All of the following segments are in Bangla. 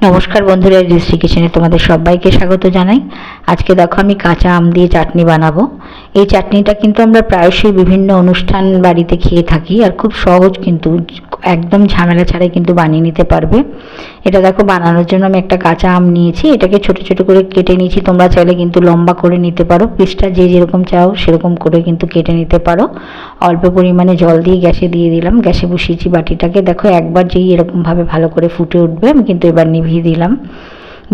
নমস্কার বন্ধুরা, রিসি কিচেনে তোমাদের সবাইকে স্বাগত জানাই। আজকে দেখো আমি কাঁচা আম দিয়ে চাটনি বানাবো। এই চাটনিটা কিন্তু আমরা প্রায়শই বিভিন্ন অনুষ্ঠান বাড়িতে খেয়ে থাকি, আর খুব সহজ, কিন্তু একদম ঝামেলা ছাড়াই কিন্তু বানিয়ে নিতে পারবে। এটা দেখো, বানানোর জন্য আমি একটা কাঁচা আম নিয়েছি, এটাকে ছোট ছোট করে কেটে নিয়েছি। তোমরা চাইলে কিন্তু লম্বা করে নিতে পারো, পিসটা যে যেরকম চাও সেরকম করে কিন্তু কেটে নিতে পারো। অল্প পরিমাণে জল দিয়ে গ্যাসে দিয়ে দিলাম, গ্যাসে বসিয়েছি বাটিটাকে। দেখো, একবার যেই এরকমভাবে ভালো করে ফুটে উঠবে আমি কিন্তু এবার নিভিয়ে দিলাম,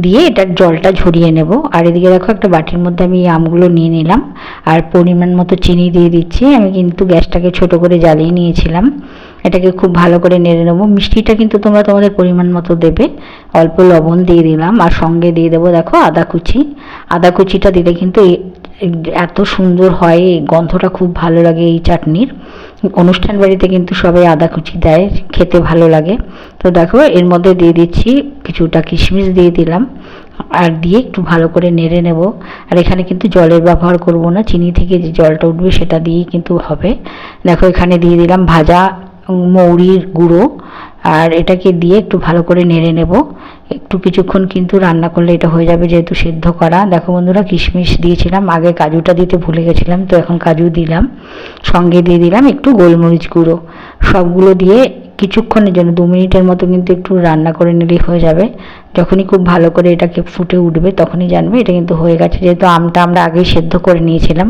দিয়ে এটার জলটা ঝরিয়ে নেব। আর এদিকে দেখো, একটা বাটির মধ্যে আমি এই আমগুলো নিয়ে নিলাম, আর পরিমাণ মতো চিনি দিয়ে দিচ্ছি। আমি কিন্তু গ্যাসটাকে ছোট করে জ্বালিয়ে নিয়েছিলাম। এটাকে খুব ভালো করে নেড়ে নেবো। মিষ্টিটা কিন্তু তোমরা তোমাদের পরিমাণ মতো দেবে। অল্প লবণ দিয়ে দিলাম, আর সঙ্গে দিয়ে দেবো দেখো আদা কুচি। আদা কুচিটা দিলে কিন্তু এত সুন্দর হয়, গন্ধটা খুব ভালো লাগে এই চাটনির। অনুষ্ঠান বাড়িতে কিন্তু সবাই আদা কুচি দেয়, খেতে ভালো লাগে। তো দেখো, এর মধ্যে দিয়ে দিচ্ছি কিছুটা কিশমিশ দিয়ে দিলাম, আর দিয়ে একটু ভালো করে নেড়ে নেব। আর এখানে কিন্তু জলের ব্যবহার করব না, চিনি থেকে যে জলটা উঠবে সেটা দিয়েই কিন্তু হবে। দেখো, এখানে দিয়ে দিলাম ভাজা মৌরির গুঁড়ো, আর এটাকে দিয়ে একটু ভালো করে নেড়ে নেব। একটু কিছুক্ষণ কিন্তু রান্না করলে এটা হয়ে যাবে, যেহেতু সেদ্ধ করা। দেখো বন্ধুরা, কিশমিশ দিয়েছিলাম আগে, কাজুটা দিতে ভুলে গেছিলাম, তো এখন কাজু দিলাম। সঙ্গে দিয়ে দিলাম একটু গোলমরিচ গুঁড়ো। সবগুলো দিয়ে কিছুক্ষণের জন্য 2 মিনিটের মতো কিন্তু একটু রান্না করে নিলেই হয়ে যাবে। যখনই খুব ভালো করে এটাকে ফুটে উঠবে তখনই জানবে এটা কিন্তু হয়ে গেছে, যেহেতু আমটা আমরা আগেই সেদ্ধ করে নিয়েছিলাম।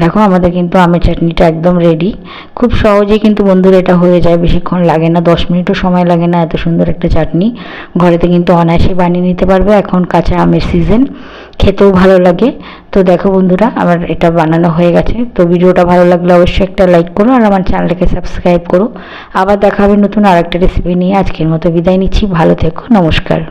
দেখো, আমাদের কিন্তু আমের চাটনিটা একদম রেডি। খুব সহজেই কিন্তু বন্ধুরা এটা হয়ে যায়, বেশিক্ষণ লাগে না, 10 মিনিটও সময় লাগে না। এত সুন্দর একটা চাটনি ঘরেতে কিন্তু অনায়াসে বানিয়ে নিতে পারবে। এখন কাঁচা আমের সিজন, খেতেও ভালো লাগে। তো দেখো বন্ধুরা, আমার এটা বানানো হয়ে গেছে। তো ভিডিওটা ভালো লাগলে অবশ্যই একটা লাইক করো, আর আমার চ্যানেলটাকে সাবস্ক্রাইব করো। আবার দেখা হবে নতুন আরেকটা রেসিপি নিয়ে। আজকের মতো বিদায় নিচ্ছি, ভালো থেকো, নমস্কার।